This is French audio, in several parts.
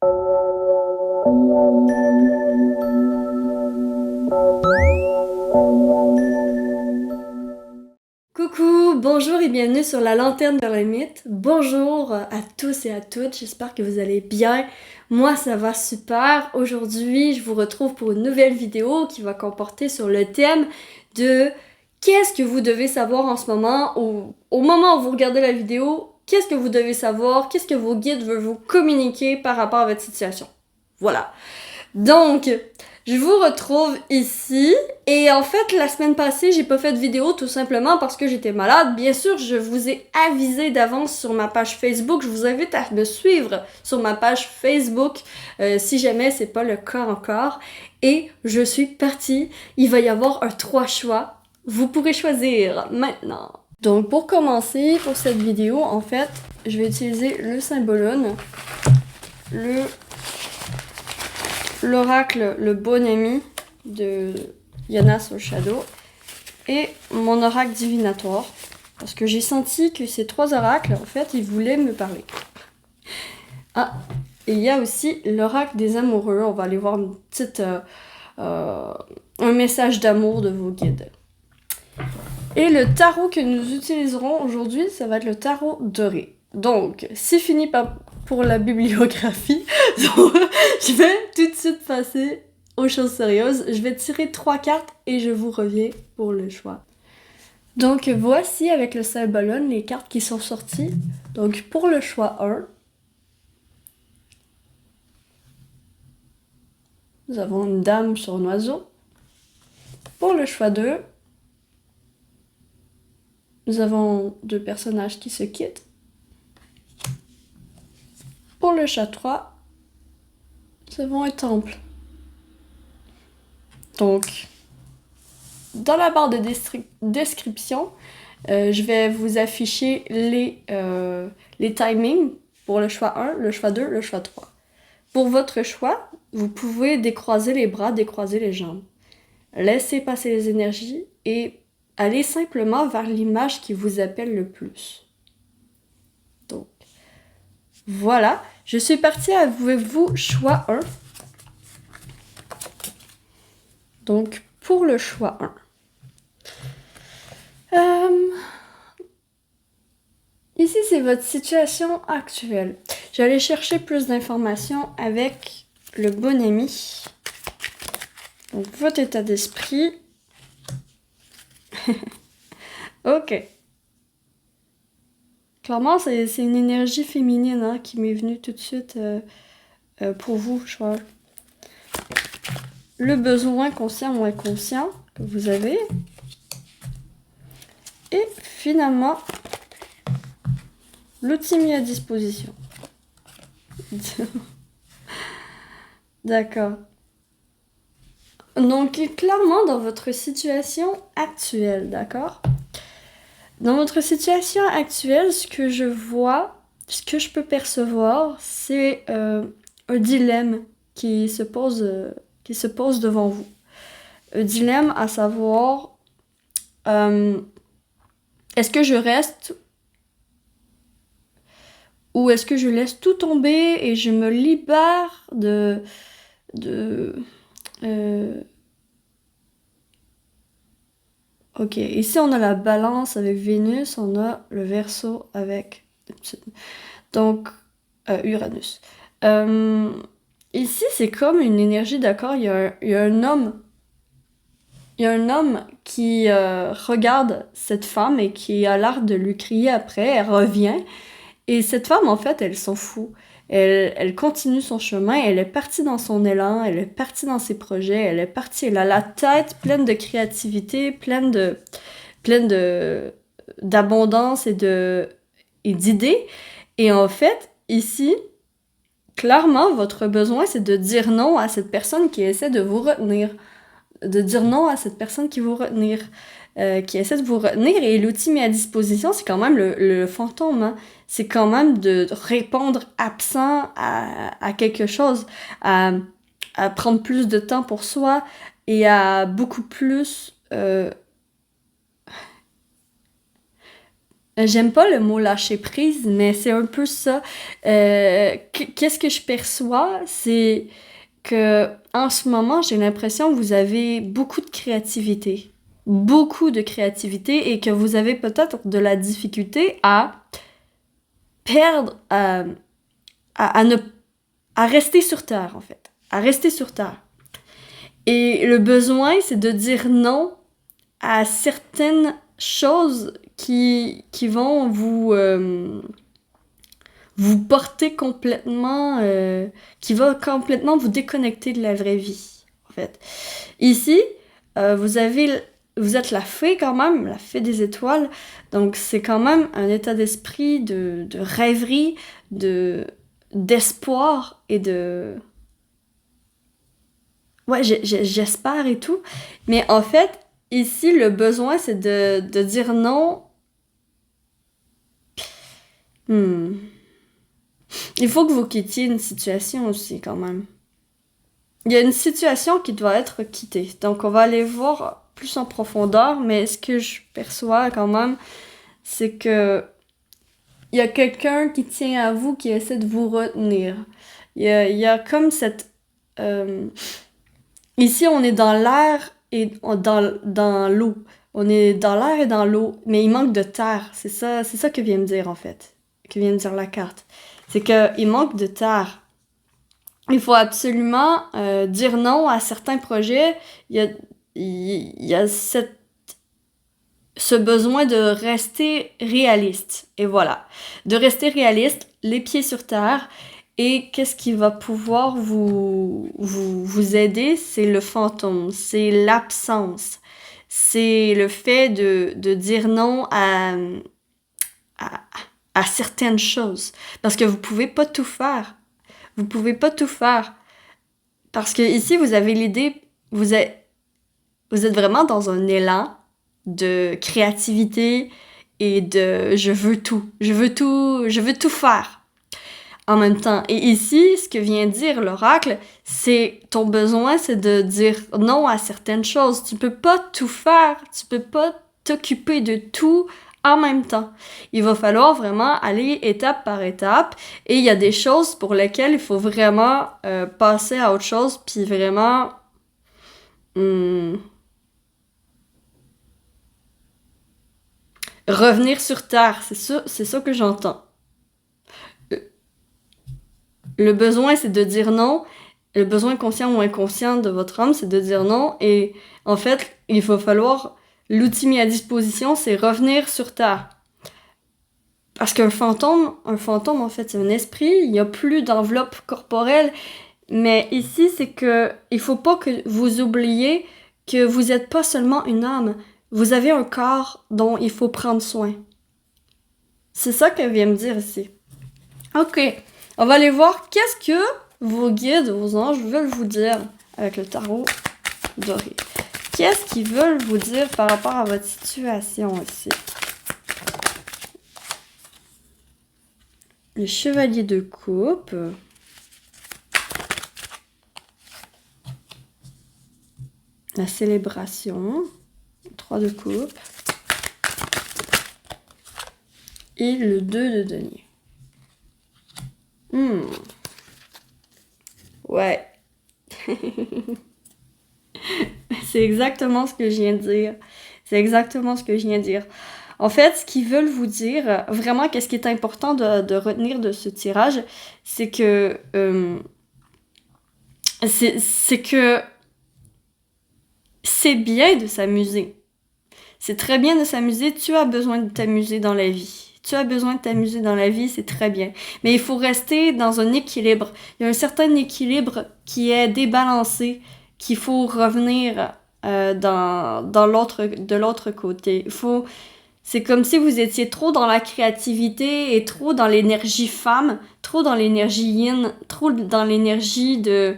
Coucou, bonjour et bienvenue sur la lanterne de la mythe. Bonjour à tous et à toutes, j'espère que vous allez bien. Moi ça va super. Aujourd'hui je vous retrouve pour une nouvelle vidéo qui va comporter sur le thème de qu'est-ce que vous devez savoir en ce moment, au moment où vous regardez la vidéo, qu'est-ce que vous devez savoir, qu'est-ce que vos guides veulent vous communiquer par rapport à votre situation. Voilà. Donc, je vous retrouve ici et en fait la semaine passée j'ai pas fait de vidéo tout simplement parce que j'étais malade. Bien sûr je vous ai avisé d'avance sur ma page Facebook, je vous invite à me suivre sur ma page Facebook si jamais c'est pas le cas encore. Et je suis partie, il va y avoir un 3 choix, vous pourrez choisir maintenant. Donc pour commencer pour cette vidéo en fait je vais utiliser le Symbolone, l'oracle Le Bon Ami de Yana Soul Shadow et mon oracle divinatoire parce que j'ai senti que ces trois oracles en fait ils voulaient me parler. Ah, et il y a aussi l'oracle des amoureux, on va aller voir une petite un message d'amour de vos guides. Et le tarot que nous utiliserons aujourd'hui, ça va être le tarot doré. Donc, c'est fini pour la bibliographie. Donc, je vais tout de suite passer aux choses sérieuses. Je vais tirer 3 cartes et je vous reviens pour le choix. Donc, voici avec le Symbolone les cartes qui sont sorties. Donc, pour le choix 1, nous avons une dame sur un oiseau. Pour le choix 2, nous avons 2 personnages qui se quittent. Pour le choix 3, nous avons un temple. Donc, dans la barre de description, je vais vous afficher les timings pour le choix 1, le choix 2, le choix 3. Pour votre choix, vous pouvez décroiser les bras, décroiser les jambes. Laissez passer les énergies et allez simplement vers l'image qui vous appelle le plus. Donc, voilà. Je suis partie avec vous, choix 1. Donc, pour le choix 1. Ici, c'est votre situation actuelle. J'allais chercher plus d'informations avec le Bon Ami. Donc, votre état d'esprit. Ok. Clairement, c'est une énergie féminine hein, qui m'est venue tout de suite pour vous, je crois. Le besoin conscient ou inconscient que vous avez. Et finalement, l'outil mis à disposition. D'accord. Donc, clairement, dans votre situation actuelle, d'accord? Dans votre situation actuelle, ce que je vois, ce que je peux percevoir, c'est un dilemme qui se pose devant vous. Un dilemme à savoir, est-ce que je reste ou est-ce que je laisse tout tomber et je me libère Ok, ici on a la balance avec Vénus, on a le Verseau avec donc Uranus. Ici c'est comme une énergie, d'accord, il y a un homme. Il y a un homme qui regarde cette femme et qui a l'air de lui crier après, elle revient. Et cette femme, en fait, elle s'en fout. Elle continue son chemin, elle est partie dans son élan, elle est partie dans ses projets, elle est partie, elle a la tête pleine de créativité, pleine d'abondance et d'idées. Et en fait, ici, clairement, votre besoin, c'est de dire non à cette personne qui essaie de vous retenir. De dire non à cette personne qui qui essaie de vous retenir. Et l'outil mis à disposition, c'est quand même le fantôme. Hein. C'est quand même de répondre absent à quelque chose, à prendre plus de temps pour soi et à beaucoup plus J'aime pas le mot lâcher prise, mais c'est un peu ça. Qu'est-ce que je perçois? C'est que en ce moment, j'ai l'impression que vous avez beaucoup de créativité. Beaucoup de créativité et que vous avez peut-être de la difficulté à perdre, à ne, à rester sur Terre, en fait. À rester sur Terre. Et le besoin, c'est de dire non à certaines choses qui vont vous porter complètement, qui va complètement vous déconnecter de la vraie vie, en fait. Ici, vous êtes la fée quand même, la fée des étoiles, donc c'est quand même un état d'esprit de rêverie, d'espoir et de... Ouais, j'espère et tout, mais en fait, ici, le besoin, c'est de dire non. Hmm. Il faut que vous quittiez une situation aussi, quand même. Il y a une situation qui doit être quittée. Donc, on va aller voir plus en profondeur, mais ce que je perçois quand même, c'est que il y a quelqu'un qui tient à vous, qui essaie de vous retenir. Il y a comme cette... euh, Ici, on est dans l'air et dans l'eau. On est dans l'air et dans l'eau, mais il manque de terre. C'est ça que vient me dire, en fait. Que vient me dire la carte. C'est qu'il manque de terre. Il faut absolument dire non à certains projets. Il y a ce besoin de rester réaliste. Et voilà. De rester réaliste, les pieds sur terre. Et qu'est-ce qui va pouvoir vous aider? C'est le fantôme, c'est l'absence. C'est le fait de dire non à, à certaines choses. Parce que vous pouvez pas tout faire. Vous pouvez pas tout faire. Parce que ici, vous avez l'idée, vous êtes vraiment dans un élan de créativité et de je veux tout faire en même temps. Et ici, ce que vient dire l'oracle, c'est ton besoin, c'est de dire non à certaines choses. Tu peux pas tout faire, tu peux pas t'occuper de tout en même temps. Il va falloir vraiment aller étape par étape et il y a des choses pour lesquelles il faut vraiment passer à autre chose puis vraiment hum, revenir sur terre. C'est ça que j'entends. Le besoin, c'est de dire non. Le besoin conscient ou inconscient de votre âme, c'est de dire non. Et en fait, il va falloir... L'outil mis à disposition, c'est revenir sur terre. Parce qu'un fantôme, en fait, c'est un esprit. Il n'y a plus d'enveloppe corporelle. Mais ici, c'est que il faut pas que vous oubliez que vous n'êtes pas seulement une âme. Vous avez un corps dont il faut prendre soin. C'est ça qu'elle vient me dire ici. Ok, on va aller voir qu'est-ce que vos guides, vos anges veulent vous dire avec le tarot doré. Qu'est-ce qu'ils veulent vous dire par rapport à votre situation ici? Le chevalier de coupe. La célébration. 3 de coupe. Et le 2 de denier. Ouais. C'est exactement ce que je viens de dire. C'est exactement ce que je viens de dire. En fait, ce qu'ils veulent vous dire, vraiment, qu'est-ce qui est important de retenir de ce tirage, c'est que c'est que c'est bien de s'amuser. C'est très bien de s'amuser. Tu as besoin de t'amuser dans la vie. Tu as besoin de t'amuser dans la vie, c'est très bien. Mais il faut rester dans un équilibre. Il y a un certain équilibre qui est débalancé, qu'il faut revenir de l'autre côté. C'est comme si vous étiez trop dans la créativité et trop dans l'énergie femme, trop dans l'énergie yin, trop dans l'énergie de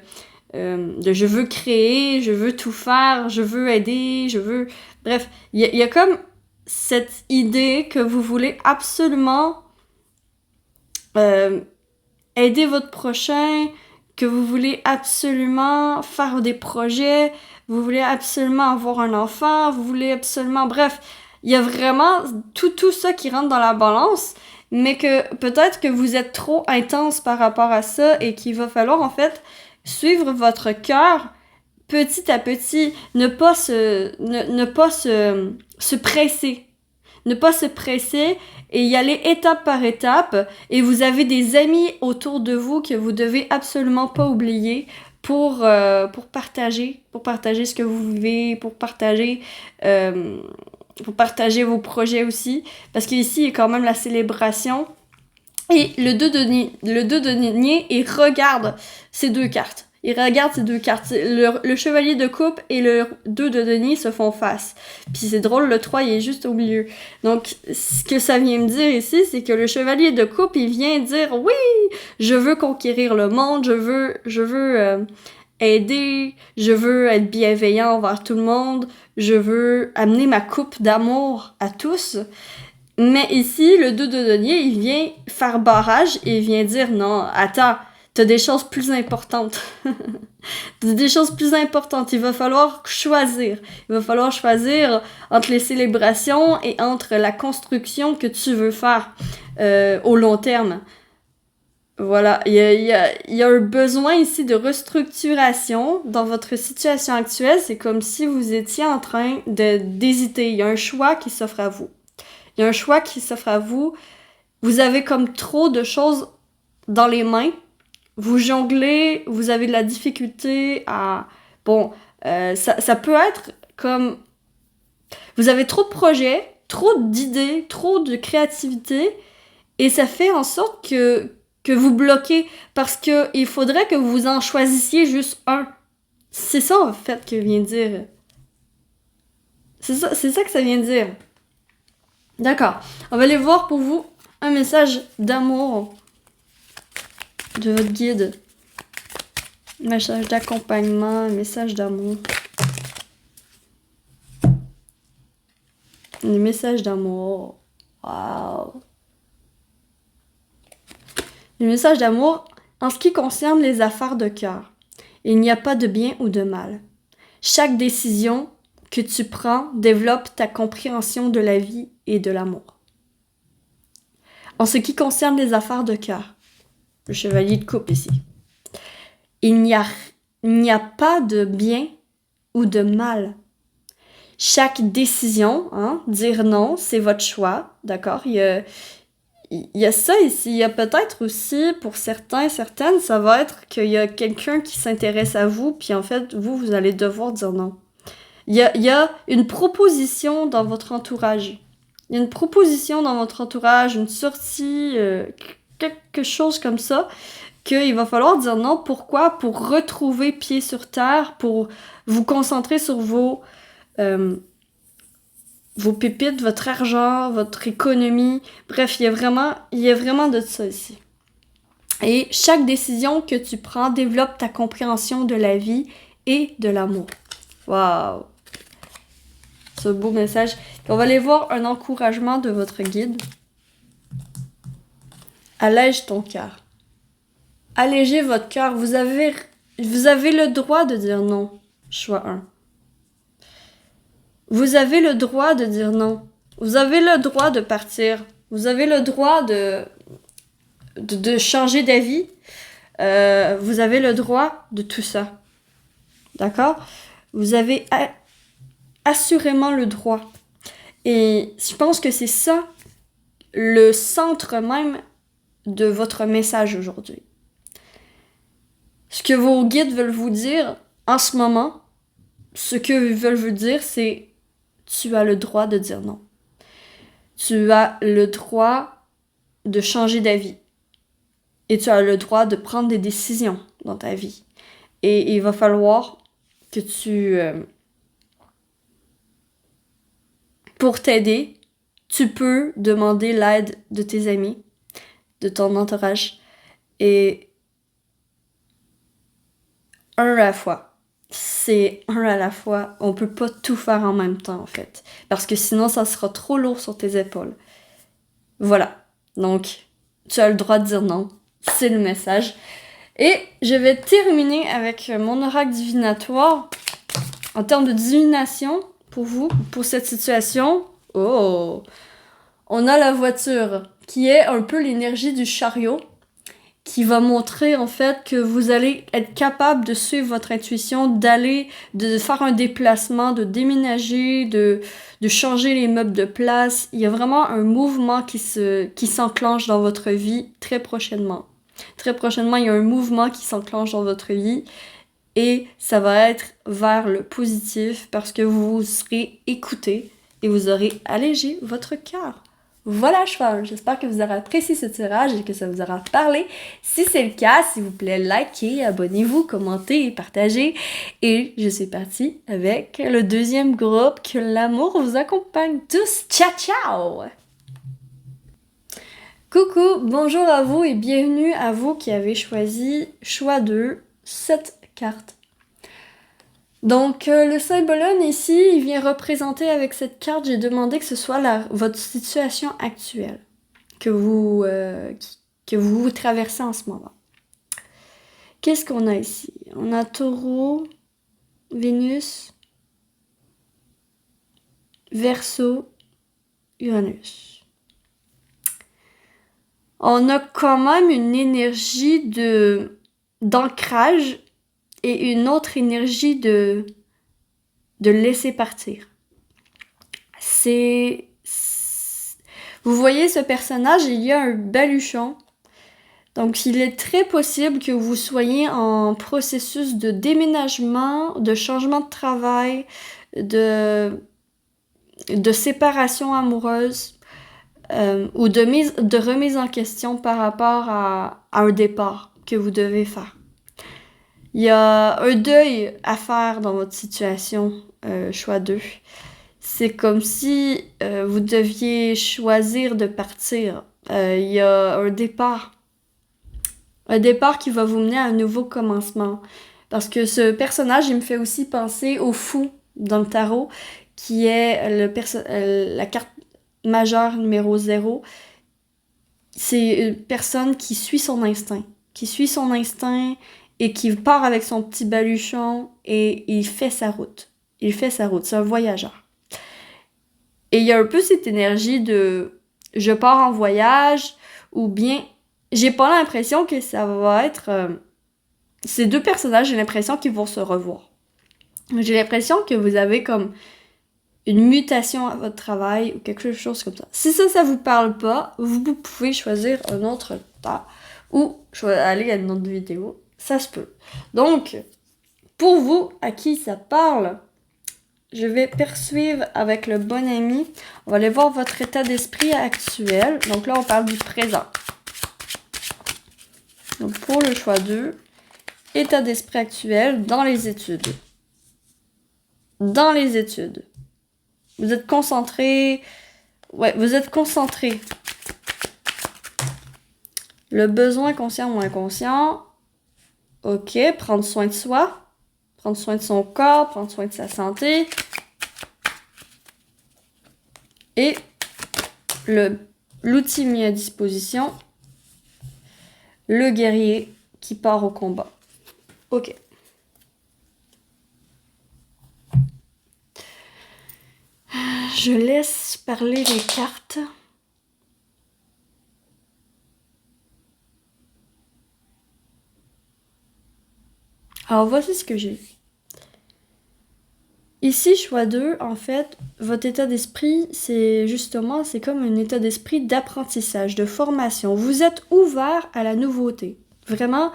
je veux créer, je veux tout faire, je veux aider, je veux... Bref, il y a comme cette idée que vous voulez absolument aider votre prochain, que vous voulez absolument faire des projets, vous voulez absolument avoir un enfant, vous voulez absolument... Bref, il y a vraiment tout ça qui rentre dans la balance, mais que peut-être que vous êtes trop intense par rapport à ça et qu'il va falloir en fait suivre votre cœur petit à petit, ne pas se presser. Ne pas se presser et y aller étape par étape. Et vous avez des amis autour de vous que vous devez absolument pas oublier pour partager ce que vous vivez, pour partager vos projets aussi. Parce qu'ici, il y a quand même la célébration. Et le 2 de denier, il regarde ces deux cartes. Il regarde ces deux cartes. Le chevalier de coupe et le 2 de denier se font face. Puis c'est drôle, le 3, il est juste au milieu. Donc, ce que ça vient me dire ici, c'est que le chevalier de coupe, il vient dire « Oui, je veux conquérir le monde, je veux aider, je veux être bienveillant envers tout le monde, je veux amener ma coupe d'amour à tous. » Mais ici, le 2 de denier, il vient faire barrage et il vient dire « Non, attends, t'as des choses plus importantes. » T'as des choses plus importantes. Il va falloir choisir. Il va falloir choisir entre les célébrations et entre la construction que tu veux faire au long terme. Voilà, il y a un besoin ici de restructuration dans votre situation actuelle. C'est comme si vous étiez en train d'hésiter. Il y a un choix qui s'offre à vous. Il y a un choix qui s'offre à vous. Vous avez comme trop de choses dans les mains. Vous jonglez, vous avez de la difficulté à... Bon, ça peut être comme... Vous avez trop de projets, trop d'idées, trop de créativité, et ça fait en sorte que vous bloquez, parce que il faudrait que vous en choisissiez juste un. C'est ça, en fait, que vient dire... C'est ça que ça vient dire. D'accord. On va aller voir pour vous un message d'amour de votre guide. Message d'accompagnement, message d'amour. Un message d'amour. Wow. Le message d'amour, en ce qui concerne les affaires de cœur, il n'y a pas de bien ou de mal. Chaque décision que tu prends développe ta compréhension de la vie et de l'amour. En ce qui concerne les affaires de cœur, le chevalier de coupe ici, il n'y a pas de bien ou de mal. Chaque décision, dire non, c'est votre choix, d'accord? Il y a ça ici. Il y a peut-être aussi, pour certaines, ça va être qu'il y a quelqu'un qui s'intéresse à vous, puis en fait, vous allez devoir dire non. Il y a une proposition dans votre entourage. Il y a une proposition dans votre entourage, une sortie, quelque chose comme ça, qu'il va falloir dire non. Pourquoi? Pour retrouver pied sur terre, pour vous concentrer sur vos pépites, votre argent, votre économie. Bref, il y a vraiment de ça ici. Et chaque décision que tu prends développe ta compréhension de la vie et de l'amour. Waouh! C'est un beau message. On va aller voir un encouragement de votre guide. Allège ton cœur. Allégez votre cœur. Vous avez le droit de dire non. Choix 1. Vous avez le droit de dire non. Vous avez le droit de partir. Vous avez le droit de changer d'avis. Vous avez le droit de tout ça. D'accord? Vous avez assurément le droit. Et je pense que c'est ça le centre même de votre message aujourd'hui. Ce que vos guides veulent vous dire en ce moment, ce qu'ils veulent vous dire, c'est tu as le droit de dire non. Tu as le droit de changer d'avis. Et tu as le droit de prendre des décisions dans ta vie. Et il va falloir que pour t'aider, tu peux demander l'aide de tes amis, de ton entourage. Et un à la fois. C'est un à la fois. On peut pas tout faire en même temps, en fait. Parce que sinon, ça sera trop lourd sur tes épaules. Voilà. Donc, tu as le droit de dire non. C'est le message. Et je vais terminer avec mon oracle divinatoire. En termes de divination, pour vous, pour cette situation, Oh! On a la voiture, qui est un peu l'énergie du chariot, qui va montrer en fait que vous allez être capable de suivre votre intuition, de faire un déplacement, de déménager, de changer les meubles de place. Il y a vraiment un mouvement qui s'enclenche dans votre vie très prochainement. Très prochainement, il y a un mouvement qui s'enclenche dans votre vie et ça va être vers le positif parce que vous serez écouté et vous aurez allégé votre cœur. Voilà, cheval, j'espère que vous aurez apprécié ce tirage et que ça vous aura parlé. Si c'est le cas, s'il vous plaît, likez, abonnez-vous, commentez et partagez. Et je suis partie avec le deuxième groupe. Que l'amour vous accompagne tous. Ciao, ciao! Coucou, bonjour à vous et bienvenue à vous qui avez choisi choix 2, cette carte. Donc, le symbole ici, il vient représenter avec cette carte, j'ai demandé que ce soit votre situation actuelle que vous traversez en ce moment. Qu'est-ce qu'on a ici? On a Taureau, Vénus, Verseau, Uranus. On a quand même une énergie d'ancrage et une autre énergie de laisser partir. Vous voyez ce personnage, il y a un baluchon. Donc, il est très possible que vous soyez en processus de déménagement, de changement de travail, de séparation amoureuse ou de remise en question par rapport à un départ que vous devez faire. Il y a un deuil à faire dans votre situation, choix 2. C'est comme si vous deviez choisir de partir. Il y a un départ. Un départ qui va vous mener à un nouveau commencement. Parce que ce personnage, il me fait aussi penser au fou dans le tarot, qui est la carte majeure numéro 0. C'est une personne qui suit son instinct. Et qui part avec son petit baluchon et il fait sa route. C'est un voyageur. Et il y a un peu cette énergie de je pars en voyage ou bien j'ai pas l'impression que ça va être ces deux personnages, j'ai l'impression qu'ils vont se revoir. J'ai l'impression que vous avez comme une mutation à votre travail ou quelque chose comme ça. Si ça vous parle pas, vous pouvez choisir un autre temps ou aller à une autre vidéo. Ça se peut. Donc, pour vous, à qui ça parle, je vais poursuivre avec le bon ami. On va aller voir votre état d'esprit actuel. Donc là, on parle du présent. Donc pour le choix 2, état d'esprit actuel dans les études. Dans les études. Vous êtes concentré. Ouais, vous êtes concentré. Le besoin conscient ou inconscient. Ok, prendre soin de soi. Prendre soin de son corps, prendre soin de sa santé. Et l'outil mis à disposition, le guerrier qui part au combat. Ok. Je laisse parler les cartes. Alors voici ce que j'ai. Ici, choix 2, en fait, votre état d'esprit, c'est comme un état d'esprit d'apprentissage, de formation. Vous êtes ouvert à la nouveauté. Vraiment,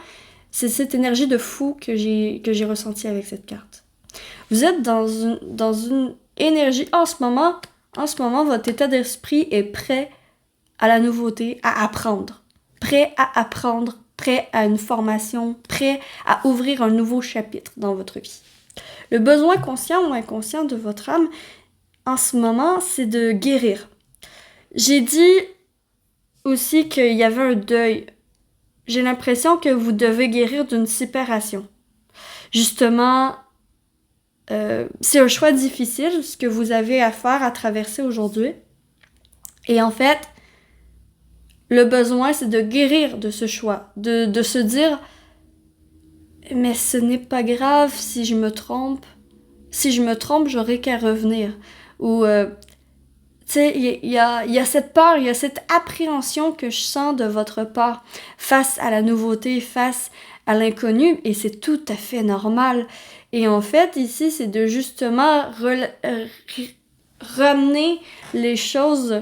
c'est cette énergie de fou que j'ai ressentie avec cette carte. Vous êtes dans une énergie, en ce moment, votre état d'esprit est prêt à la nouveauté, à apprendre. Prêt à apprendre, prêt à une formation, prêt à ouvrir un nouveau chapitre dans votre vie. Le besoin conscient ou inconscient de votre âme, en ce moment, c'est de guérir. J'ai dit aussi qu'il y avait un deuil. J'ai l'impression que vous devez guérir d'une séparation. Justement, c'est un choix difficile, ce que vous avez à faire, à traverser aujourd'hui. Et en fait, le besoin, c'est de guérir de ce choix, de se dire « Mais ce n'est pas grave si je me trompe. Si je me trompe, j'aurai qu'à revenir. » Ou tu sais, il y a cette peur, il y a cette appréhension que je sens de votre part face à la nouveauté, face à l'inconnu, et c'est tout à fait normal. Et en fait, ici, c'est de justement ramener les choses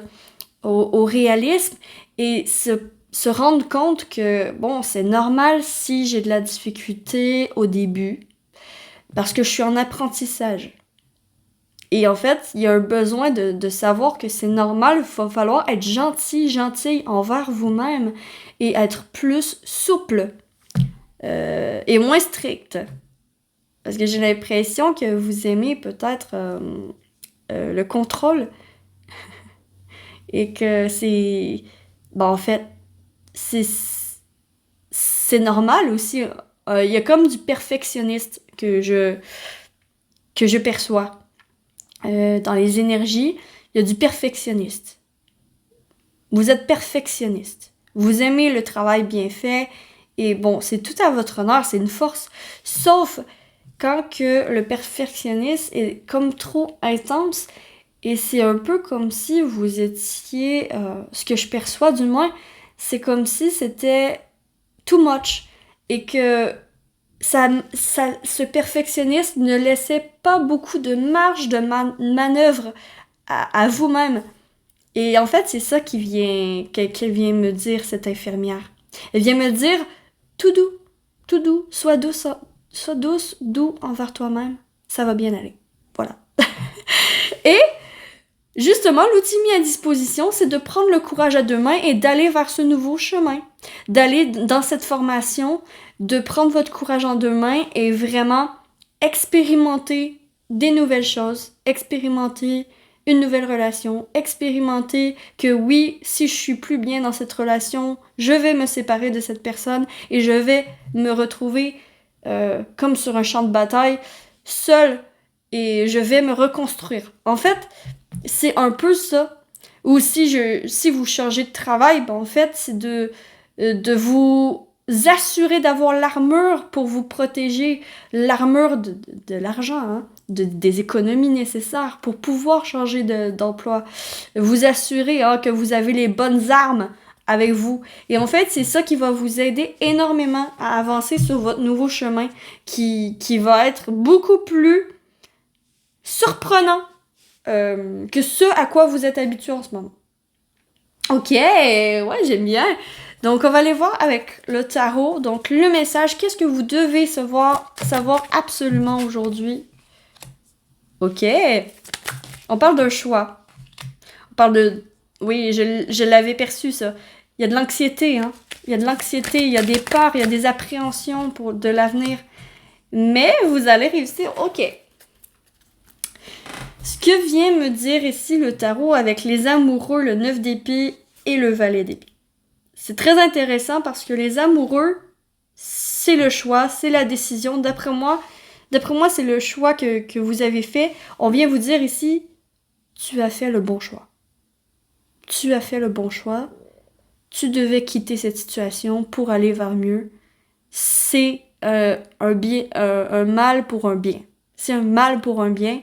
au réalisme et se rendre compte que, bon, c'est normal si j'ai de la difficulté au début, parce que je suis en apprentissage. Et en fait, il y a un besoin de savoir que c'est normal, il va falloir être gentille envers vous-même et être plus souple et moins strict. Parce que j'ai l'impression que vous aimez peut-être le contrôle et que c'est... Ben en fait, c'est normal aussi. Il y a comme du perfectionniste que je perçois. Dans les énergies, il y a du perfectionniste. Vous êtes perfectionniste. Vous aimez le travail bien fait. Et bon, c'est tout à votre honneur, c'est une force. Sauf quand que le perfectionniste est comme trop intense. Et c'est un peu comme si vous étiez... ce que je perçois du moins, c'est comme si c'était too much. Et que ce perfectionnisme ne laissait pas beaucoup de marge de manœuvre à vous-même. Et en fait, c'est ça qu'elle vient me dire, cette infirmière. Elle vient me dire, tout doux, sois douce, doux envers toi-même, ça va bien aller. Voilà. Et justement, l'outil mis à disposition, c'est de prendre le courage à deux mains et d'aller vers ce nouveau chemin. D'aller dans cette formation, de prendre votre courage en deux mains et vraiment expérimenter des nouvelles choses, expérimenter une nouvelle relation, expérimenter que oui, si je suis plus bien dans cette relation, je vais me séparer de cette personne et je vais me retrouver comme sur un champ de bataille, seule, et je vais me reconstruire. En fait, c'est un peu ça. Ou si vous changez de travail, ben en fait, c'est de vous assurer d'avoir l'armure pour vous protéger, l'armure de l'argent, hein, des économies nécessaires pour pouvoir changer d'emploi. Vous assurer que vous avez les bonnes armes avec vous. Et en fait, c'est ça qui va vous aider énormément à avancer sur votre nouveau chemin qui va être beaucoup plus surprenant que ce à quoi vous êtes habitué en ce moment. Ok, ouais, j'aime bien. Donc, on va aller voir avec le tarot. Donc, le message, qu'est-ce que vous devez savoir absolument aujourd'hui? Ok. On parle d'un choix. On parle de... Oui, je l'avais perçu, ça. Il y a de l'anxiété, hein. Il y a de l'anxiété, il y a des peurs, il y a des appréhensions de l'avenir. Mais vous allez réussir. Ok. Ce que vient me dire ici le tarot avec les amoureux, le 9 d'épée et le valet d'épée. C'est très intéressant parce que les amoureux, c'est le choix, c'est la décision. D'après moi, c'est le choix que vous avez fait. On vient vous dire ici, tu as fait le bon choix. Tu as fait le bon choix. Tu devais quitter cette situation pour aller vers mieux. C'est un mal pour un bien. C'est un mal pour un bien.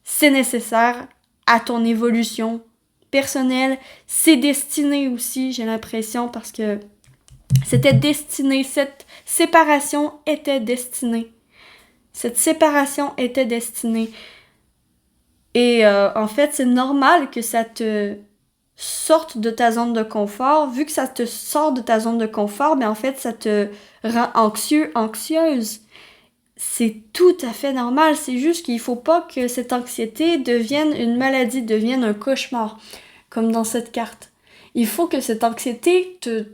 C'est nécessaire à ton évolution personnelle. C'est destiné aussi, j'ai l'impression, parce que c'était destiné. Cette séparation était destinée. Cette séparation était destinée. Et en fait, c'est normal que ça te sorte de ta zone de confort. Vu que ça te sort de ta zone de confort, en fait, ça te rend anxieuse. C'est tout à fait normal, c'est juste qu'il faut pas que cette anxiété devienne une maladie, devienne un cauchemar, comme dans cette carte. Il faut que cette anxiété te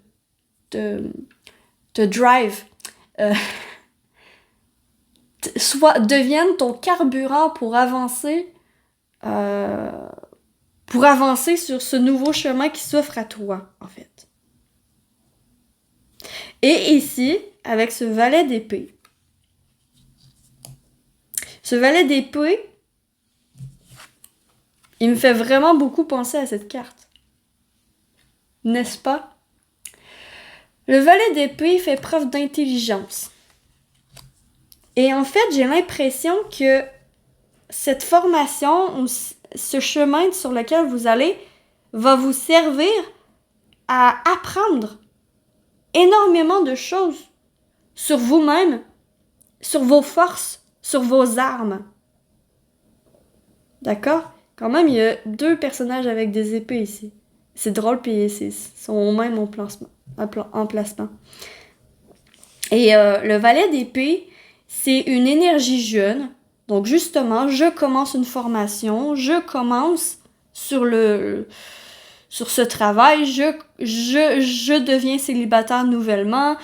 drive, devienne ton carburant pour avancer sur ce nouveau chemin qui s'offre à toi, en fait. Et ici, avec ce valet d'épée, il me fait vraiment beaucoup penser à cette carte. N'est-ce pas? Le valet d'épée fait preuve d'intelligence. Et en fait, j'ai l'impression que cette formation, ce chemin sur lequel vous allez va vous servir à apprendre énormément de choses sur vous-même, sur vos forces, sur vos armes. D'accord? Quand même, il y a 2 personnages avec des épées ici. C'est drôle, puis ils sont au même emplacement. Et le valet d'épée, c'est une énergie jeune. Donc justement, je commence une formation, je commence sur ce travail, je deviens célibataire nouvellement,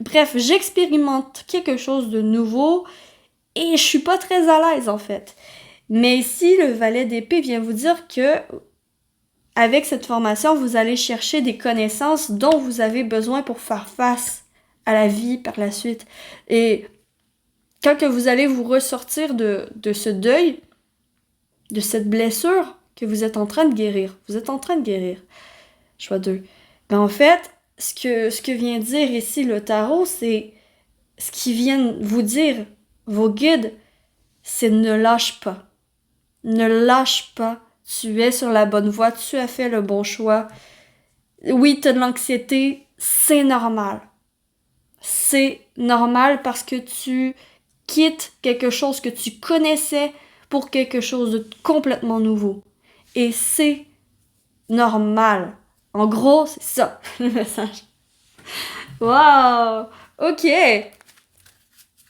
bref, j'expérimente quelque chose de nouveau et je suis pas très à l'aise en fait. Mais ici, le valet d'épée vient vous dire que avec cette formation, vous allez chercher des connaissances dont vous avez besoin pour faire face à la vie par la suite. Et quand que vous allez vous ressortir de ce deuil, de cette blessure que vous êtes en train de guérir, choix 2. Ben en fait, ce que vient dire ici le tarot, c'est ce qui vient vous dire, vos guides, c'est ne lâche pas. Ne lâche pas. Tu es sur la bonne voie, tu as fait le bon choix. Oui, tu as de l'anxiété, c'est normal. C'est normal parce que tu quittes quelque chose que tu connaissais pour quelque chose de complètement nouveau. Et c'est normal. En gros, c'est ça, le message. Wow! Ok!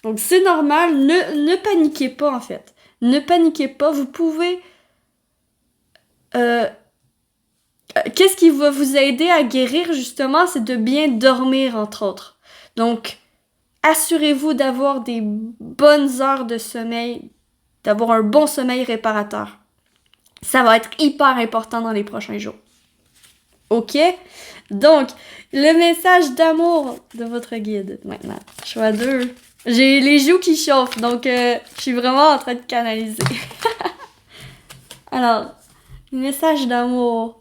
Donc c'est normal, ne paniquez pas en fait. Ne paniquez pas, vous pouvez... Qu'est-ce qui va vous aider à guérir justement, c'est de bien dormir entre autres. Donc, assurez-vous d'avoir des bonnes heures de sommeil, d'avoir un bon sommeil réparateur. Ça va être hyper important dans les prochains jours. Ok? Donc, le message d'amour de votre guide maintenant. Choix 2. J'ai les joues qui chauffent, donc je suis vraiment en train de canaliser. Alors, le message d'amour.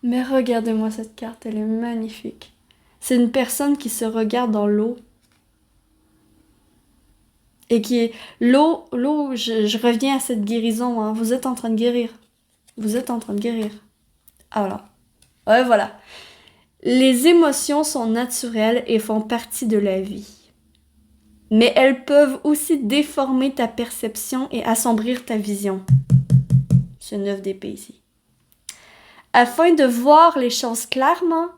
Mais regardez-moi cette carte, elle est magnifique. C'est une personne qui se regarde dans l'eau. Et qui est... L'eau, je reviens à cette guérison, hein. Vous êtes en train de guérir. Vous êtes en train de guérir. Ah voilà. Ouais, voilà. Les émotions sont naturelles et font partie de la vie. Mais elles peuvent aussi déformer ta perception et assombrir ta vision. C'est 9 d'épée ici. Afin de voir les choses clairement,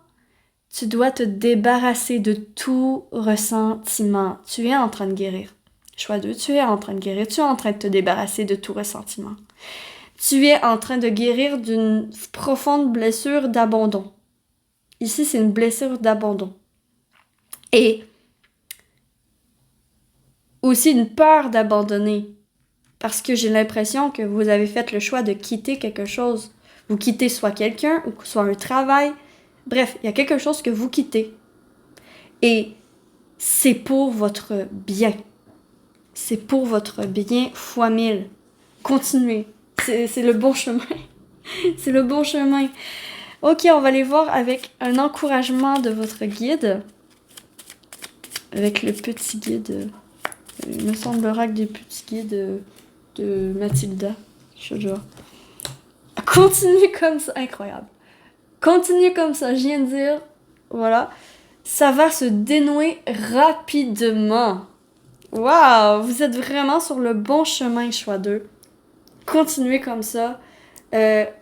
tu dois te débarrasser de tout ressentiment. Tu es en train de guérir. Choix 2, tu es en train de guérir. Tu es en train de te débarrasser de tout ressentiment. Tu es en train de guérir d'une profonde blessure d'abandon. Ici, c'est une blessure d'abandon. Et aussi une peur d'abandonner. Parce que j'ai l'impression que vous avez fait le choix de quitter quelque chose. Vous quittez soit quelqu'un ou soit un travail. Bref, il y a quelque chose que vous quittez. Et c'est pour votre bien. C'est pour votre bien fois 1000. Continuez. C'est le bon chemin. C'est le bon chemin. Ok, on va aller voir avec un encouragement de votre guide. Avec le petit guide. Il me semblera que des petits guides de Mathilda. Je sais pas. Continue comme ça. Incroyable. Continue comme ça. Je viens de dire. Voilà. Ça va se dénouer rapidement. Waouh! Vous êtes vraiment sur le bon chemin, choix 2. Continuez comme ça.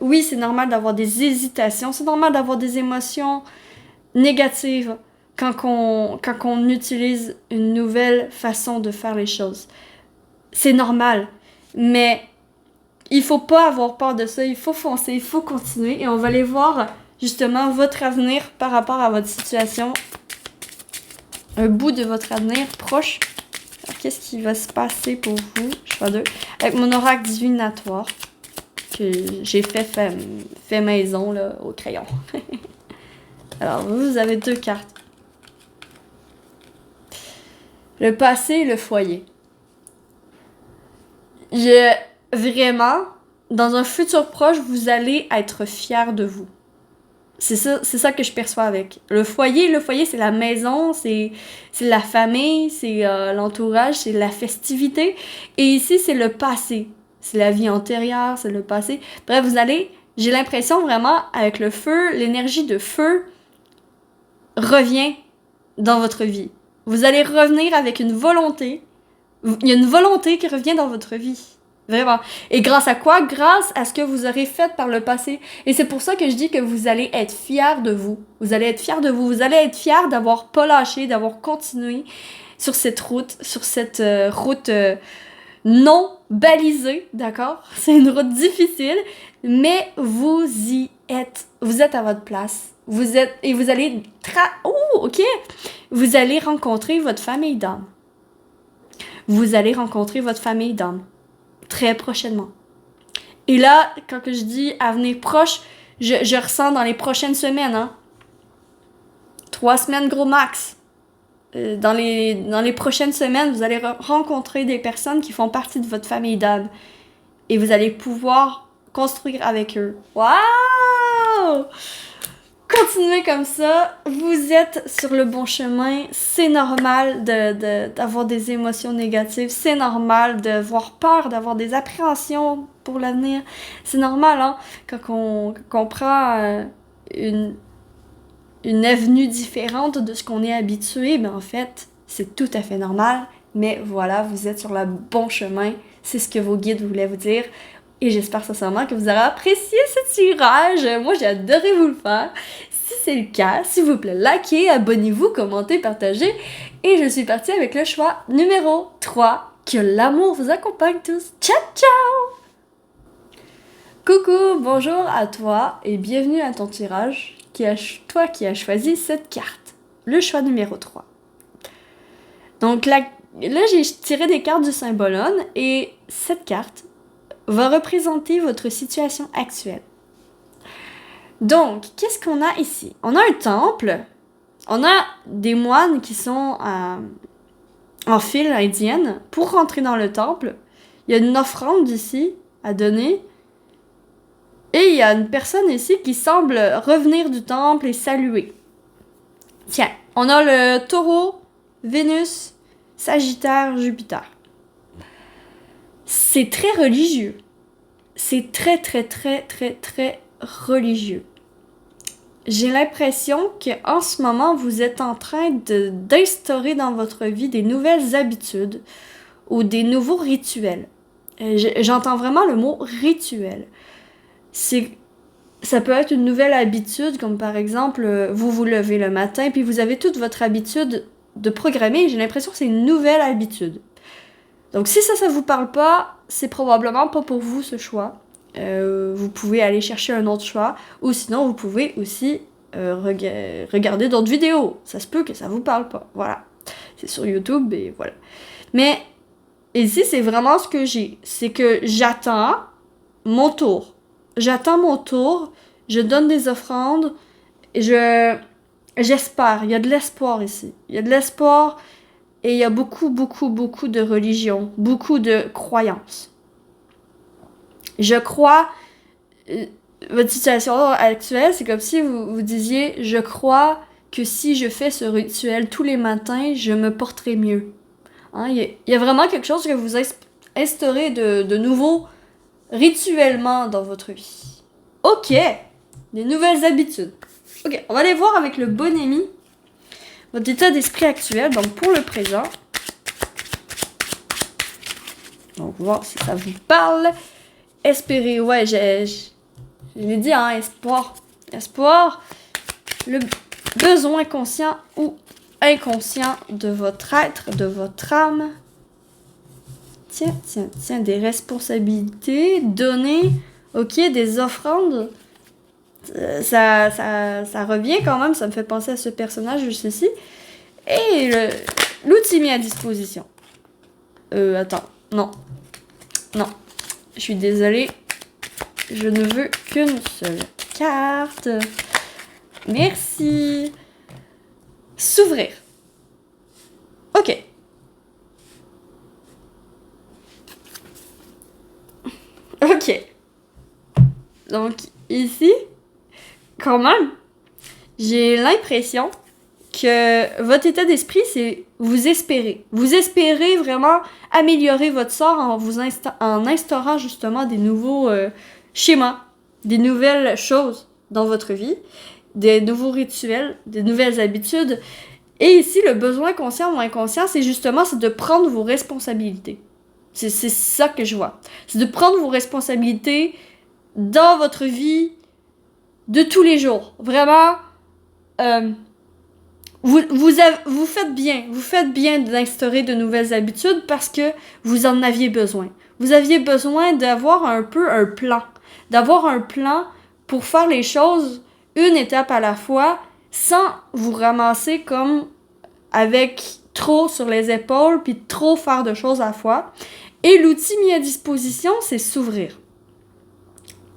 Oui, c'est normal d'avoir des hésitations. C'est normal d'avoir des émotions négatives quand on utilise une nouvelle façon de faire les choses. C'est normal. Mais il faut pas avoir peur de ça. Il faut foncer. Il faut continuer. Et on va aller voir justement votre avenir par rapport à votre situation. Un bout de votre avenir proche. Alors, qu'est-ce qui va se passer pour vous? Choix 2. Avec mon oracle divinatoire. Que j'ai fait maison là, au crayon. Alors, vous avez 2 cartes. Le passé et le foyer. Vraiment, dans un futur proche, vous allez être fiers de vous. C'est ça que je perçois avec. Le foyer, c'est la maison, c'est la famille, c'est l'entourage, c'est la festivité. Et ici, c'est le passé. c'est la vie antérieure, c'est le passé. Bref, j'ai l'impression vraiment, avec le feu, l'énergie de feu revient dans votre vie. Vous allez revenir avec une volonté. Il y a une volonté qui revient dans votre vie. Vraiment. Et grâce à quoi? Grâce à ce que vous aurez fait par le passé. Et c'est pour ça que je dis que vous allez être fiers de vous. Vous allez être fiers de vous. Vous allez être fiers d'avoir pas lâché, d'avoir continué sur cette route, route non balisée, d'accord? C'est une route difficile, mais vous êtes à votre place. Vous allez ok. Vous allez rencontrer votre famille d'âme. Vous allez rencontrer votre famille d'âme. Très prochainement. Et là, quand que je dis avenir proche, je ressens dans les prochaines semaines, hein. 3 semaines gros max. Dans les prochaines semaines, vous allez rencontrer des personnes qui font partie de votre famille d'âme. Et vous allez pouvoir construire avec eux. Waouh! Continuez comme ça, vous êtes sur le bon chemin, c'est normal d'avoir des émotions négatives, c'est normal d'avoir peur, d'avoir des appréhensions pour l'avenir, c'est normal, hein, quand on prend une avenue différente de ce qu'on est habitué, ben en fait, c'est tout à fait normal, mais voilà, vous êtes sur le bon chemin, c'est ce que vos guides voulaient vous dire. Et j'espère sincèrement que vous aurez apprécié ce tirage. Moi, j'ai adoré vous le faire. Si c'est le cas, s'il vous plaît, likez, abonnez-vous, commentez, partagez. Et je suis partie avec le choix numéro 3. Que l'amour vous accompagne tous. Ciao, ciao! Coucou, bonjour à toi et bienvenue à ton tirage. Toi qui as choisi cette carte. Le choix numéro 3. Donc là, j'ai tiré des cartes du Symbolone et cette carte va représenter votre situation actuelle. Donc, qu'est-ce qu'on a ici? On a un temple, on a des moines qui sont en file indienne pour rentrer dans le temple. Il y a une offrande ici à donner. Et il y a une personne ici qui semble revenir du temple et saluer. Tiens, on a le taureau, Vénus, Sagittaire, Jupiter. C'est très religieux. C'est très, très, très, très, très religieux. J'ai l'impression qu'en ce moment, vous êtes en train d'instaurer dans votre vie des nouvelles habitudes ou des nouveaux rituels. J'entends vraiment le mot rituel. Ça peut être une nouvelle habitude, comme par exemple, vous vous levez le matin, puis vous avez toute votre habitude de programmer. J'ai l'impression que c'est une nouvelle habitude. Donc si ça vous parle pas, c'est probablement pas pour vous ce choix. Vous pouvez aller chercher un autre choix, ou sinon vous pouvez aussi regarder d'autres vidéos. Ça se peut que ça vous parle pas. Voilà. C'est sur YouTube et voilà. Mais ici, c'est vraiment ce que j'ai. C'est que j'attends mon tour. J'attends mon tour, je donne des offrandes, j'espère. Il y a de l'espoir ici. Il y a de l'espoir. Et il y a beaucoup, beaucoup, beaucoup de religions, beaucoup de croyances. Je crois, votre situation actuelle, c'est comme si vous disiez, je crois que si je fais ce rituel tous les matins, je me porterai mieux. Hein, il y a vraiment quelque chose que vous instaurez de nouveau rituellement dans votre vie. Ok, des nouvelles habitudes. Ok, on va aller voir avec le bon ami votre état d'esprit actuel, donc pour le présent. Donc, voir si ça vous parle. Espérer, ouais, je l'ai dit, hein, espoir. Espoir, le besoin conscient ou inconscient de votre être, de votre âme. Tiens, des responsabilités, donner, ok, des offrandes. Ça revient quand même, ça me fait penser à ce personnage juste ici. Et l'outil mis à disposition. Attends, non, je suis désolée, je ne veux qu'une seule carte. Merci. S'ouvrir. Ok. Donc, ici, quand même, j'ai l'impression que votre état d'esprit, c'est vous espérez. Vous espérez vraiment améliorer votre sort en instaurant justement des nouveaux schémas, des nouvelles choses dans votre vie, des nouveaux rituels, des nouvelles habitudes. Et ici, le besoin conscient ou inconscient, c'est de prendre vos responsabilités. C'est ça que je vois. C'est de prendre vos responsabilités dans votre vie de tous les jours. Vraiment, vous faites bien. Vous faites bien d'instaurer de nouvelles habitudes parce que vous en aviez besoin. Vous aviez besoin d'avoir un peu un plan. D'avoir un plan pour faire les choses une étape à la fois sans vous ramasser comme avec trop sur les épaules puis trop faire de choses à la fois. Et l'outil mis à disposition, c'est s'ouvrir.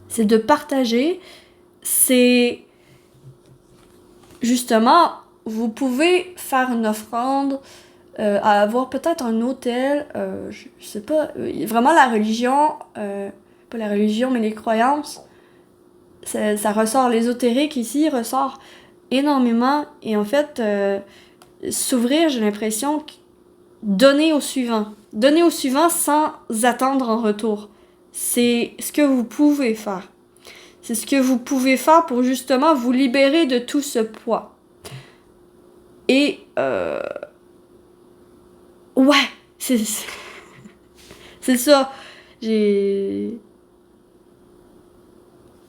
C'est de partager. C'est justement, vous pouvez faire une offrande à avoir peut-être un hôtel, je sais pas, vraiment la religion, pas la religion, mais les croyances, ça ressort, l'ésotérique ici ressort énormément. Et en fait, s'ouvrir, j'ai l'impression, donner au suivant sans attendre en retour. C'est ce que vous pouvez faire. C'est ce que vous pouvez faire pour justement vous libérer de tout ce poids. Et ouais, c'est ça.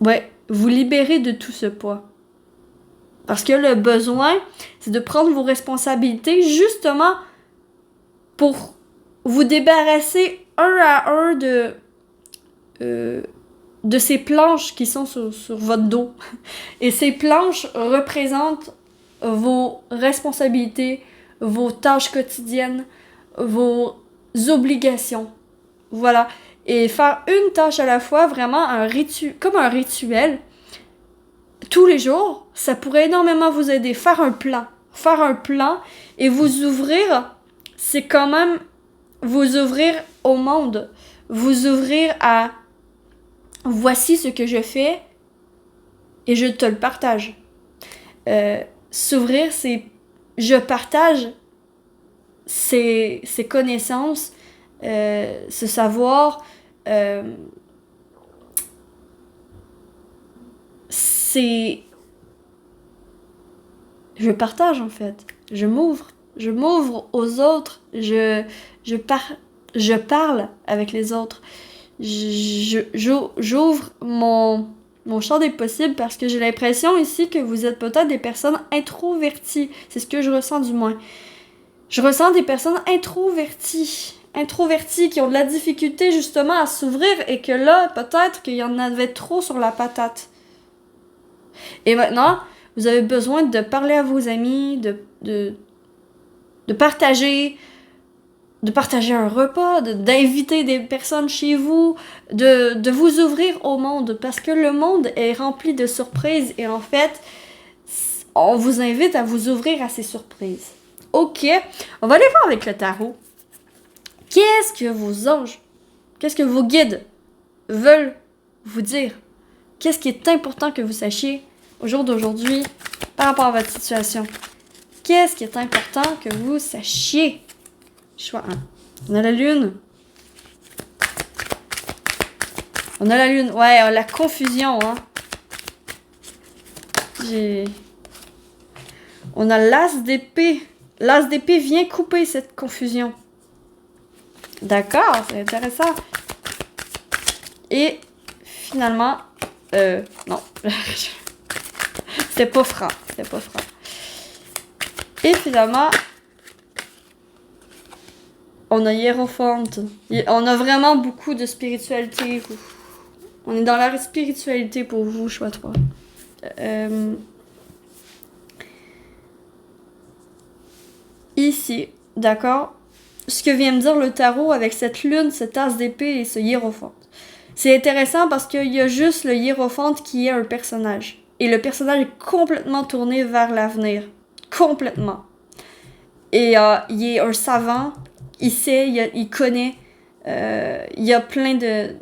Ouais, vous libérer de tout ce poids. Parce que le besoin, c'est de prendre vos responsabilités justement pour vous débarrasser un à un de ces planches qui sont sur votre dos. Et ces planches représentent vos responsabilités, vos tâches quotidiennes, vos obligations. Voilà. Et faire une tâche à la fois, vraiment comme un rituel, tous les jours, ça pourrait énormément vous aider. Faire un plan et vous ouvrir, c'est quand même vous ouvrir au monde. Vous ouvrir à voici ce que je fais et je te le partage. S'ouvrir, c'est je partage ces connaissances, ce savoir, c'est... Je partage en fait. Je m'ouvre aux autres. Je parle avec les autres. J'ouvre mon champ des possibles parce que j'ai l'impression ici que vous êtes peut-être des personnes introverties. C'est ce que je ressens du moins. Je ressens des personnes introverties qui ont de la difficulté justement à s'ouvrir et que là, peut-être qu'il y en avait trop sur la patate. Et maintenant, vous avez besoin de parler à vos amis, de partager un repas, d'inviter des personnes chez vous, de vous ouvrir au monde, parce que le monde est rempli de surprises et en fait, on vous invite à vous ouvrir à ces surprises. Ok, on va aller voir avec le tarot. Qu'est-ce que vos anges, qu'est-ce que vos guides veulent vous dire? Qu'est-ce qui est important que vous sachiez au jour d'aujourd'hui par rapport à votre situation? Qu'est-ce qui est important que vous sachiez? Choix 1. On a la lune. On a la lune. Ouais, la confusion, hein. On a l'as d'épée. L'as d'épée vient couper cette confusion. D'accord, c'est intéressant. Et finalement, non. C'était pas franc. Et finalement, on a Hiérophante. On a vraiment beaucoup de spiritualité. On est dans la spiritualité pour vous, choix 3. Ici, d'accord? Ce que vient me dire le tarot avec cette lune, cette as d'épée et ce hiérophante. C'est intéressant parce qu'il y a juste le hiérophante qui est un personnage. Et le personnage est complètement tourné vers l'avenir. Complètement. Et il est un savant. Il sait, il connaît. Il y a plein de...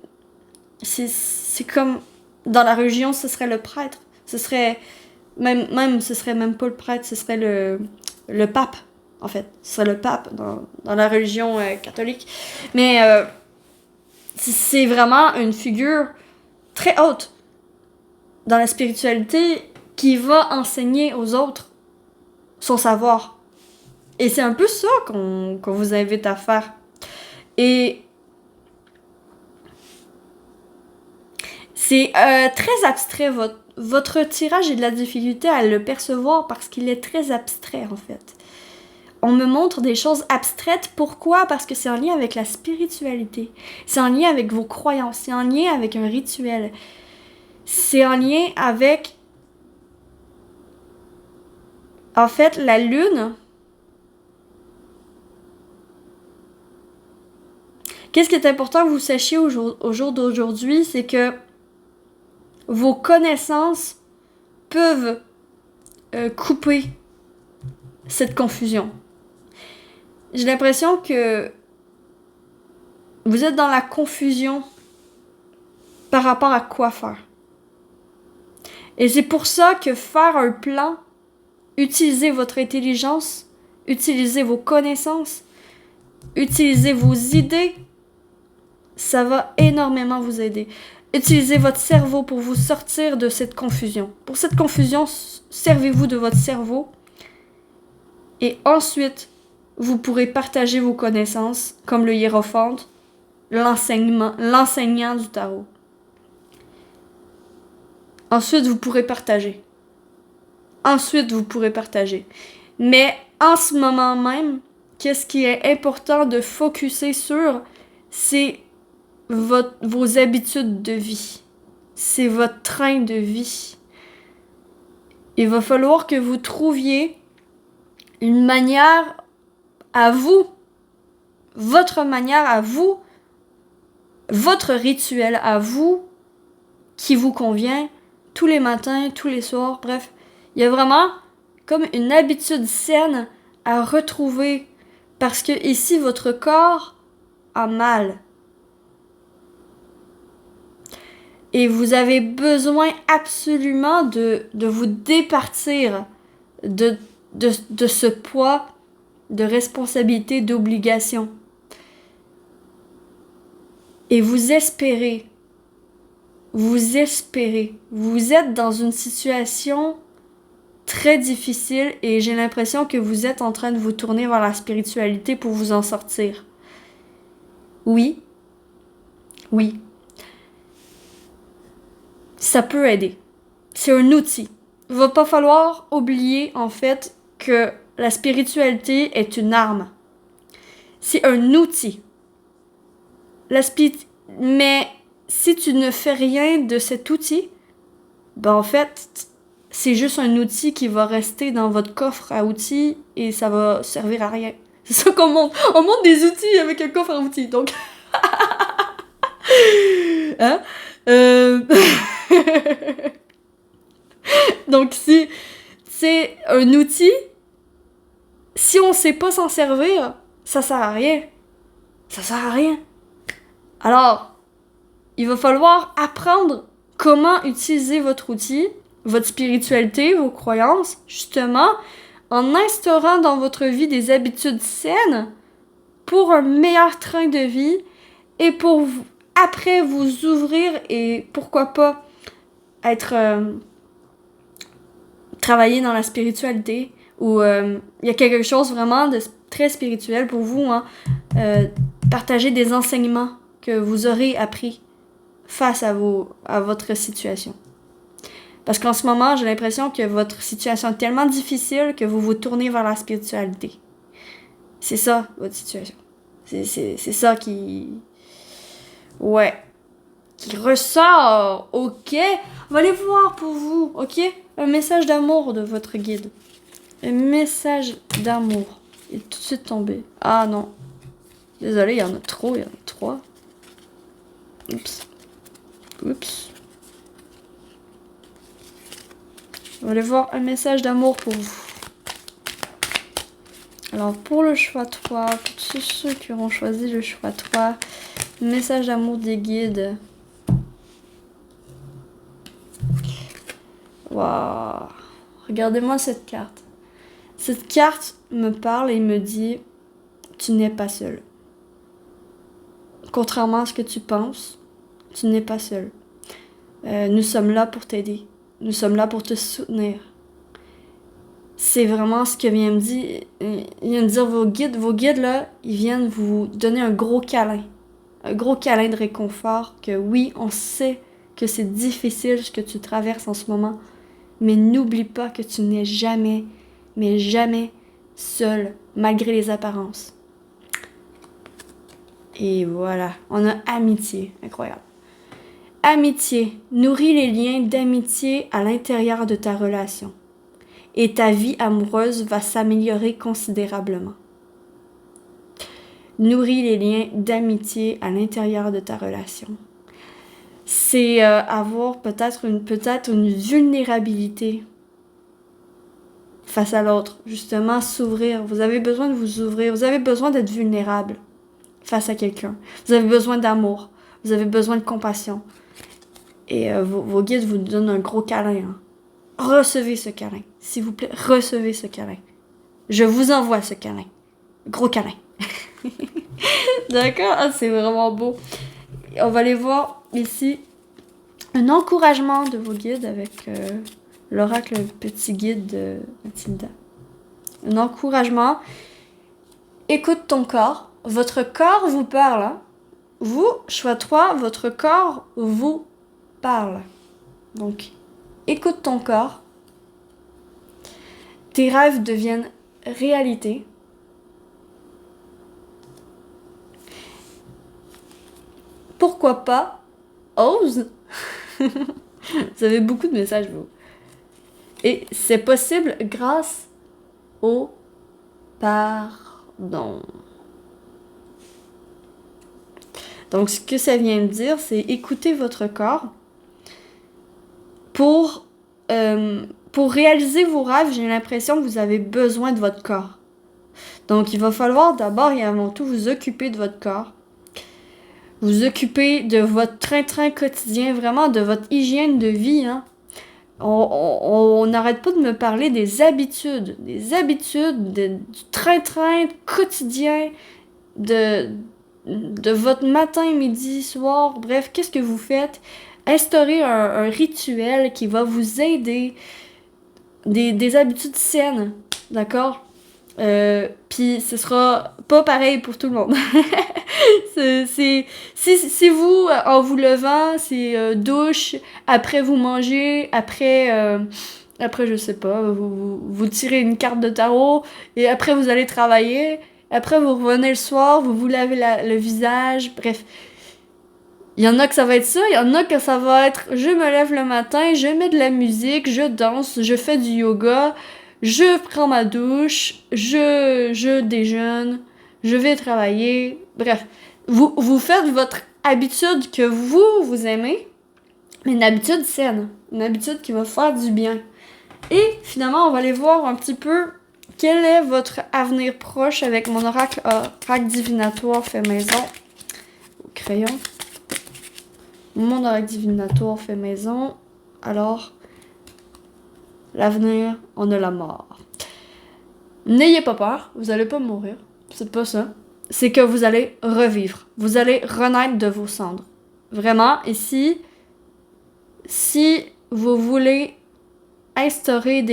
C'est comme... Dans la religion, ce serait le prêtre. Ce serait... ce serait même pas le prêtre, ce serait le pape, en fait. Ce serait le pape dans la religion catholique. Mais c'est vraiment une figure très haute dans la spiritualité qui va enseigner aux autres son savoir. Et c'est un peu ça qu'on vous invite à faire. Et c'est très abstrait. Votre tirage, j'ai de la difficulté à le percevoir parce qu'il est très abstrait, en fait. On me montre des choses abstraites. Pourquoi? Parce que c'est en lien avec la spiritualité. C'est en lien avec vos croyances. C'est en lien avec un rituel. C'est en lien avec... En fait, la lune... Qu'est-ce qui est important que vous sachiez au jour d'aujourd'hui, c'est que vos connaissances peuvent couper cette confusion. J'ai l'impression que vous êtes dans la confusion par rapport à quoi faire. Et c'est pour ça que faire un plan, utiliser votre intelligence, utiliser vos connaissances, utiliser vos idées, ça va énormément vous aider. Utilisez votre cerveau pour vous sortir de cette confusion. Pour cette confusion, servez-vous de votre cerveau. Et ensuite, vous pourrez partager vos connaissances, comme le hiérophante, l'enseignant du tarot. Ensuite, vous pourrez partager. Mais en ce moment même, qu'est-ce qui est important de focusser sur, c'est vos habitudes de vie. C'est votre train de vie. Il va falloir que vous trouviez une manière à vous, votre manière à vous, votre rituel à vous, qui vous convient, tous les matins, tous les soirs, bref. Il y a vraiment comme une habitude saine à retrouver, parce que ici, votre corps a mal. Et vous avez besoin absolument de vous départir de ce poids de responsabilité, d'obligation. Et vous espérez. Vous êtes dans une situation très difficile et j'ai l'impression que vous êtes en train de vous tourner vers la spiritualité pour vous en sortir. Oui. Ça peut aider. C'est un outil. Il va pas falloir oublier, en fait, que la spiritualité est une arme. C'est un outil. Mais si tu ne fais rien de cet outil, ben en fait, c'est juste un outil qui va rester dans votre coffre à outils et ça va servir à rien. C'est ça qu'on monte. On monte des outils avec un coffre à outils, donc... Hein? Donc si c'est un outil, si on sait pas s'en servir, ça sert à rien. Alors, il va falloir apprendre comment utiliser votre outil, votre spiritualité, vos croyances, justement, en instaurant dans votre vie des habitudes saines pour un meilleur train de vie et pour après vous ouvrir et pourquoi pas être travailler dans la spiritualité ou il y a quelque chose vraiment de très spirituel pour vous, hein, partager des enseignements que vous aurez appris face à votre situation. Parce qu'en ce moment, j'ai l'impression que votre situation est tellement difficile que vous vous tournez vers la spiritualité. C'est ça, votre situation. C'est ça qui... Ouais. Qui ressort. OK. On va aller voir pour vous. OK? Un message d'amour de votre guide. Un message d'amour. Il est tout de suite tombé. Ah non. Désolé, il y en a trop. Il y en a 3. Oups. On va aller voir un message d'amour pour vous. Alors, pour le choix 3, pour tous ceux qui auront choisi le choix 3, message d'amour des guides. Waouh. Regardez-moi cette carte. Cette carte me parle et me dit « Tu n'es pas seul. » Contrairement à ce que tu penses, tu n'es pas seul. Nous sommes là pour t'aider. Nous sommes là pour te soutenir. C'est vraiment ce que vient me dire. Il vient me dire vos guides. Vos guides, là, ils viennent vous donner un gros câlin. Un gros câlin de réconfort. Que oui, on sait que c'est difficile ce que tu traverses en ce moment. Mais n'oublie pas que tu n'es jamais, mais jamais seul, malgré les apparences. Et voilà, on a amitié, incroyable. Amitié, nourris les liens d'amitié à l'intérieur de ta relation. Et ta vie amoureuse va s'améliorer considérablement. Nourris les liens d'amitié à l'intérieur de ta relation. C'est avoir peut-être une vulnérabilité face à l'autre. Justement, s'ouvrir. Vous avez besoin de vous ouvrir. Vous avez besoin d'être vulnérable face à quelqu'un. Vous avez besoin d'amour. Vous avez besoin de compassion. Et vos guides vous donnent un gros câlin. Hein. Recevez ce câlin. S'il vous plaît, recevez ce câlin. Je vous envoie ce câlin. Gros câlin. D'accord? Ah, c'est vraiment beau. On va aller voir ici un encouragement de vos guides avec l'oracle petit guide de Mathilda. Un encouragement. Écoute ton corps. Votre corps vous parle. Hein? Vous, choix 3, votre corps vous parle. Donc, écoute ton corps. Tes rêves deviennent réalité. Pourquoi pas? Ose. Vous avez beaucoup de messages, vous. Et c'est possible grâce au pardon. Donc, ce que ça vient me dire, c'est écouter votre corps. Pour réaliser vos rêves, j'ai l'impression que vous avez besoin de votre corps. Donc, il va falloir d'abord et avant tout vous occuper de votre corps. Vous occuper de votre train-train quotidien, vraiment de votre hygiène de vie. Hein. On n'arrête pas de me parler des habitudes du train-train quotidien, de votre matin, midi, soir, bref, qu'est-ce que vous faites? Instaurer un rituel qui va vous aider, des habitudes saines, d'accord? Puis ce sera pas pareil pour tout le monde. Si vous, en vous levant, c'est douche, après vous mangez, après je sais pas, vous tirez une carte de tarot, et après vous allez travailler, après vous revenez le soir, vous vous lavez le visage, bref. Il y en a que ça va être ça, il y en a que ça va être je me lève le matin, je mets de la musique, je danse, je fais du yoga, je prends ma douche, je déjeune, je vais travailler, bref. Vous faites votre habitude que vous aimez, mais une habitude saine, une habitude qui va faire du bien. Et finalement, on va aller voir un petit peu quel est votre avenir proche avec mon oracle divinatoire fait maison au crayon. Mon oracle divinatoire fait maison. Alors, l'avenir, on a la mort. N'ayez pas peur, vous allez pas mourir. C'est pas ça. C'est que vous allez revivre. Vous allez renaître de vos cendres. Vraiment, ici, si vous voulez instaurer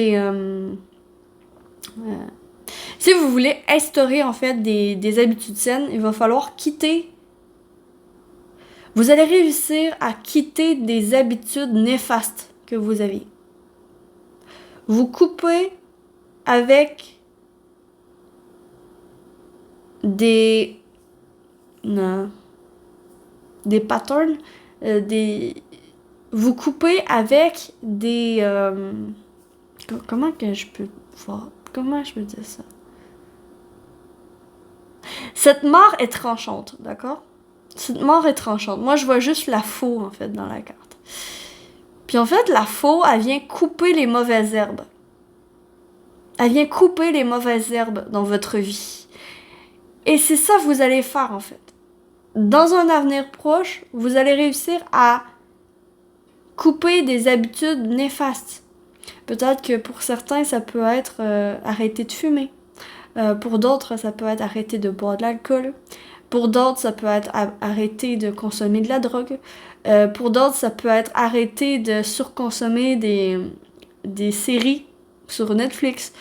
si vous voulez instaurer en fait des habitudes saines, il va falloir quitter. Vous allez réussir à quitter des habitudes néfastes que vous aviez. Vous coupez avec des patterns, vous coupez avec des comment je peux dire ça? Cette mort est tranchante, d'accord? Cette mort est tranchante. Moi, je vois juste la faux, en fait, dans la carte. Puis, en fait, la faux, elle vient couper les mauvaises herbes. Elle vient couper les mauvaises herbes dans votre vie. Et c'est ça que vous allez faire, en fait. Dans un avenir proche, vous allez réussir à couper des habitudes néfastes. Peut-être que pour certains, ça peut être arrêter de fumer. Pour d'autres, ça peut être arrêter de boire de l'alcool. Pour d'autres, ça peut être arrêter de consommer de la drogue. Pour d'autres, ça peut être arrêter de surconsommer des séries sur Netflix.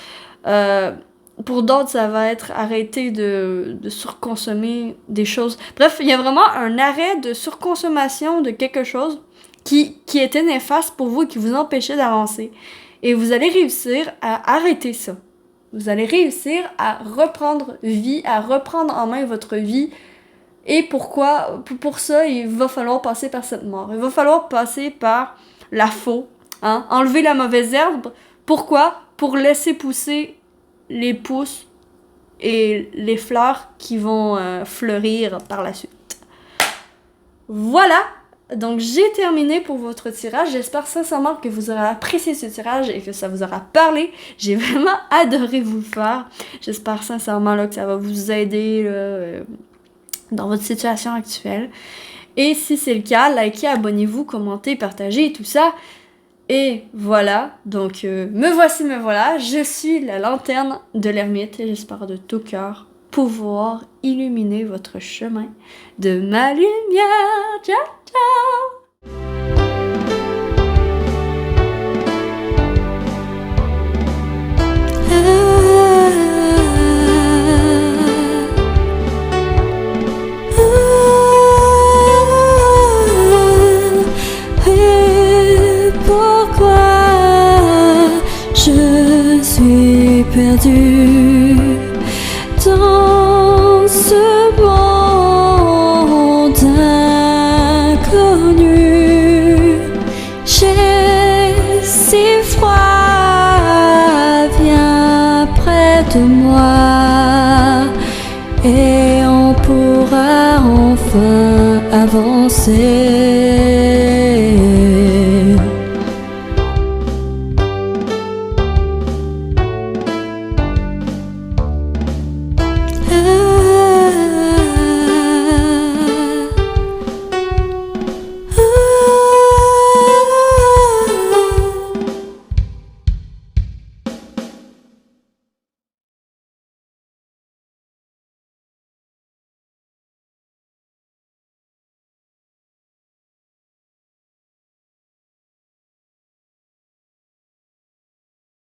Pour d'autres, ça va être arrêter de surconsommer des choses. Bref, il y a vraiment un arrêt de surconsommation de quelque chose qui était néfaste pour vous et qui vous empêchait d'avancer. Et vous allez réussir à arrêter ça. Vous allez réussir à reprendre vie, à reprendre en main votre vie. Et pour ça, il va falloir passer par cette mort. Il va falloir passer par la faux, hein? Enlever la mauvaise herbe. Pourquoi? Pour laisser pousser les pousses et les fleurs qui vont fleurir par la suite. Voilà! Donc j'ai terminé pour votre tirage. J'espère sincèrement que vous aurez apprécié ce tirage et que ça vous aura parlé. J'ai vraiment adoré vous le faire. J'espère sincèrement là, que ça va vous aider là, dans votre situation actuelle. Et si c'est le cas, likez, abonnez-vous, commentez, partagez, tout ça. Et voilà, donc me voilà, je suis la lanterne de l'ermite et j'espère de tout cœur pouvoir illuminer votre chemin de ma lumière. Ciao, ciao! Je suis perdue dans ce monde inconnu. J'ai si froid, viens près de moi et on pourra enfin avancer.